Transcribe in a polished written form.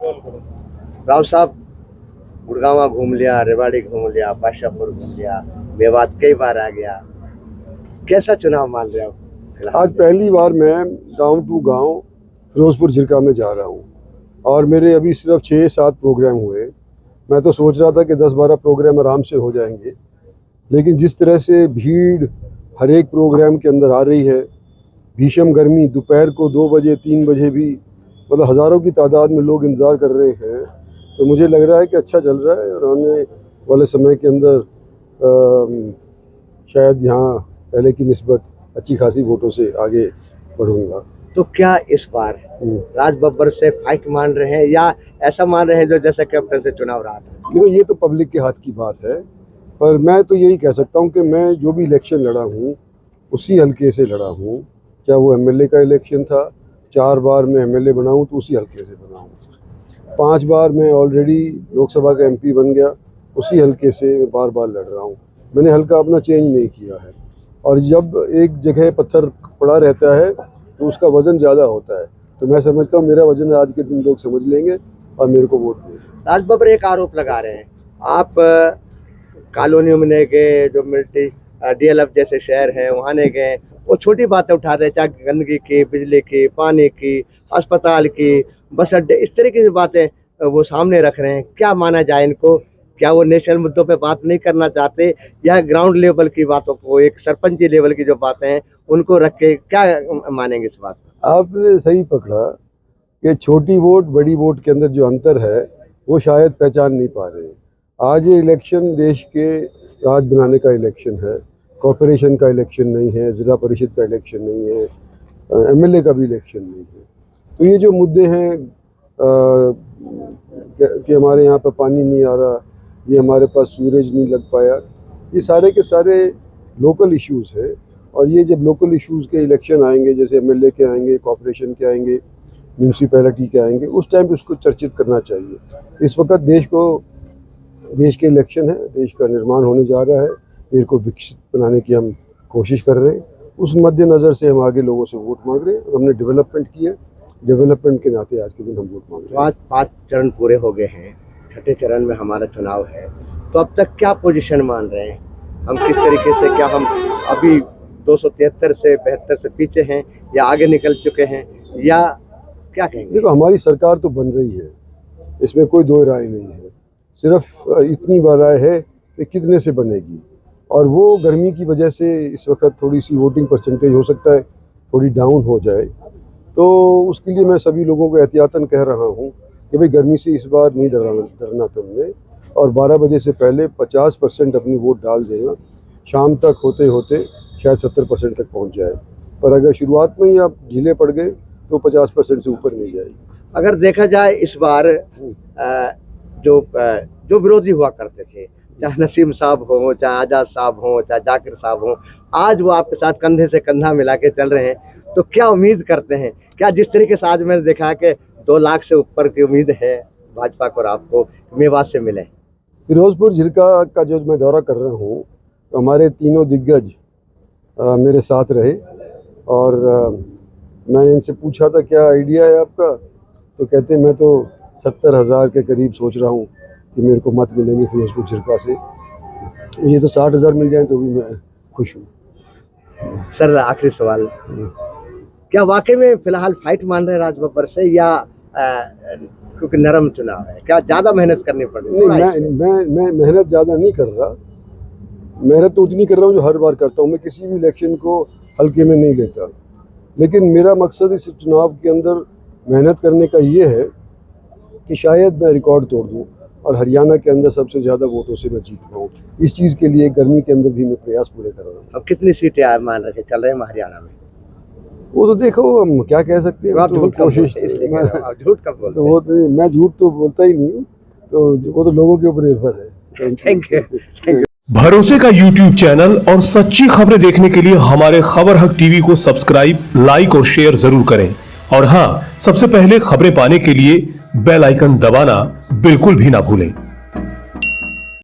राव साहब, गुड़गांव घूम लिया, रेवाड़ी घूम लिया, बादशाहपुर घूम लिया, मेवात कई बार आ गया, कैसा चुनाव मान रहे हो? आज पहली बार मैं गांव टू गांव फिरोजपुर झिरका में जा रहा हूं और मेरे अभी सिर्फ 6-7 प्रोग्राम हुए। मैं तो सोच रहा था कि 10-12 प्रोग्राम आराम से हो जाएंगे, लेकिन जिस तरह से भीड़ हर एक प्रोग्राम के अंदर आ रही है, भीषण गर्मी, दोपहर को 2 बजे 3 बजे भी मतलब हज़ारों की तादाद में लोग इंतज़ार कर रहे हैं, तो मुझे लग रहा है कि अच्छा चल रहा है और आने वाले समय के अंदर शायद यहाँ पहले की निस्बत अच्छी खासी वोटों से आगे बढ़ूंगा। तो क्या इस बार राज बब्बर से फाइट मान रहे हैं या ऐसा मान रहे हैं जो जैसा कैप्टन से चुनाव रहा था? देखो, ये तो पब्लिक के हाथ की बात है, पर मैं तो यही कह सकता हूँ कि मैं जो भी इलेक्शन लड़ा हूँ उसी हल्के से लड़ा हूँ। चाहे वो एमएलए का इलेक्शन था, 4 बार मैं एमएलए बना हूँ तो उसी हल्के से बना हूँ। 5 बार मैं ऑलरेडी लोकसभा का एमपी बन गया, उसी हल्के से मैं बार बार लड़ रहा हूँ। मैंने हल्का अपना चेंज नहीं किया है। और जब एक जगह पत्थर पड़ा रहता है तो उसका वजन ज़्यादा होता है, तो मैं समझता हूँ मेरा वजन आज के दिन लोग समझ लेंगे और मेरे को वोट देंगे। राज बब्बर एक आरोप लगा रहे हैं, आप कॉलोनियों में नहीं गए, जो मिलिट्री डीएलएफ जैसे शहर हैं वहाँ नहीं गए, वो छोटी बातें उठाते हैं, चाहे गंदगी की, बिजली की, पानी की, अस्पताल की, बस अड्डे, इस तरीके की बातें वो सामने रख रहे हैं। क्या माना जाए इनको? क्या वो नेशनल मुद्दों पे बात नहीं करना चाहते या ग्राउंड लेवल की बातों को, एक सरपंची लेवल की जो बातें हैं उनको रख के क्या मानेंगे इस बात को? आपने सही पकड़ा कि छोटी वोट बड़ी वोट के अंदर जो अंतर है वो शायद पहचान नहीं पा रहे। आज ये इलेक्शन देश के राज बनाने का इलेक्शन है, कॉरपोरेशन का इलेक्शन नहीं है, ज़िला परिषद का इलेक्शन नहीं है, एमएलए का भी इलेक्शन नहीं है। तो ये जो मुद्दे हैं कि हमारे यहाँ पर पानी नहीं आ रहा, ये हमारे पास सूरज नहीं लग पाया, ये सारे के सारे लोकल इश्यूज़ हैं। और ये जब लोकल इश्यूज़ के इलेक्शन आएंगे, जैसे एमएलए के आएंगे, कॉरपोरेशन के आएंगे, म्यूनसिपैलिटी के आएंगे, उस टाइम पे उसको चर्चित करना चाहिए। इस वक्त देश के इलेक्शन है, देश का निर्माण होने जा रहा है, देश को विकसित बनाने की हम कोशिश कर रहे हैं। उस मद्देनज़र से हम आगे लोगों से वोट मांग रहे हैं और हमने डेवलपमेंट किया, डेवलपमेंट के नाते आज के दिन हम वोट मांग रहे हैं। 5 चरण पूरे हो गए हैं, 6ठे चरण में हमारा चुनाव है, तो अब तक क्या पोजीशन मान रहे हैं हम? किस तरीके से, क्या हम अभी 273 से 72 से पीछे हैं या आगे निकल चुके हैं या क्या कहेंगे? देखो, हमारी सरकार तो बन रही है, इसमें कोई दो राय नहीं है। सिर्फ इतनी बार राय है कि कितने से बनेगी, और वो गर्मी की वजह से इस वक्त थोड़ी सी वोटिंग परसेंटेज हो सकता है थोड़ी डाउन हो जाए। तो उसके लिए मैं सभी लोगों को एहतियातन कह रहा हूँ कि भाई गर्मी से इस बार नहीं डरना तुमने, और 12 बजे से पहले 50% अपनी वोट डाल देना। शाम तक होते होते शायद 70% तक पहुँच जाए, पर अगर शुरुआत में ही आप ढीले पड़ गए तो 50% से ऊपर नहीं जाएगी। अगर देखा जाए इस बार जो विरोधी हुआ करते थे, चाहे नसीम साहब हो, चाहे आज़ाद साहब हो, चाहे जाकिर साहब हो, आज वो आपके साथ कंधे से कंधा मिला के चल रहे हैं, तो क्या उम्मीद करते हैं? क्या जिस तरीके से आज मैंने देखा कि 2 लाख से ऊपर की उम्मीद है भाजपा को और आपको मेवात से मिले? फिरोजपुर झिरका का जो मैं दौरा कर रहा हूँ, तो हमारे तीनों दिग्गज मेरे साथ रहे और मैंने इनसे पूछा था क्या आइडिया है आपका, तो कहते मैं तो 70,000 के करीब सोच रहा हूँ कि मेरे को मत मिलेंगे फिरोजपुर झिरका से। ये तो 60,000 मिल जाए तो भी मैं खुश हूँ। सर, आखिरी सवाल, क्या वाकई में फिलहाल फाइट मान रहे हैं राज बब्बर से या क्योंकि नरम चुनाव है, क्या ज़्यादा मेहनत करनी पड़ेगी? मैं मेहनत ज़्यादा नहीं कर रहा, मेहनत तो उतनी कर रहा हूँ जो हर बार करता हूँ। मैं किसी भी इलेक्शन को हल्के में नहीं लेता, लेकिन मेरा मकसद इस चुनाव के अंदर मेहनत करने का ये है कि शायद मैं रिकॉर्ड तोड़ दूँ और हरियाणा के अंदर सबसे ज़्यादा वोटों से मैं जीत पाऊँ। इस चीज़ के लिए गर्मी के अंदर भी मैं प्रयास पूरे कर रहा हूँ। अब कितनी सीटें आप मान रहे चल रहे हैं हरियाणा में? वो तो देखो, हम क्या कह सकते हैं, तो कोशिश झूठ कब बोलते हैं? वो तो मैं झूठ तो बोलता ही नहीं हूँ, तो वो तो लोगों के ऊपर निर्भर है। Thank you. भरोसे का YouTube चैनल और सच्ची खबरें देखने के लिए हमारे खबर हक टीवी को सब्सक्राइब, लाइक और शेयर जरूर करें। और हाँ, सबसे पहले खबरें पाने के लिए बेल आइकन दबाना बिल्कुल भी ना भूलें।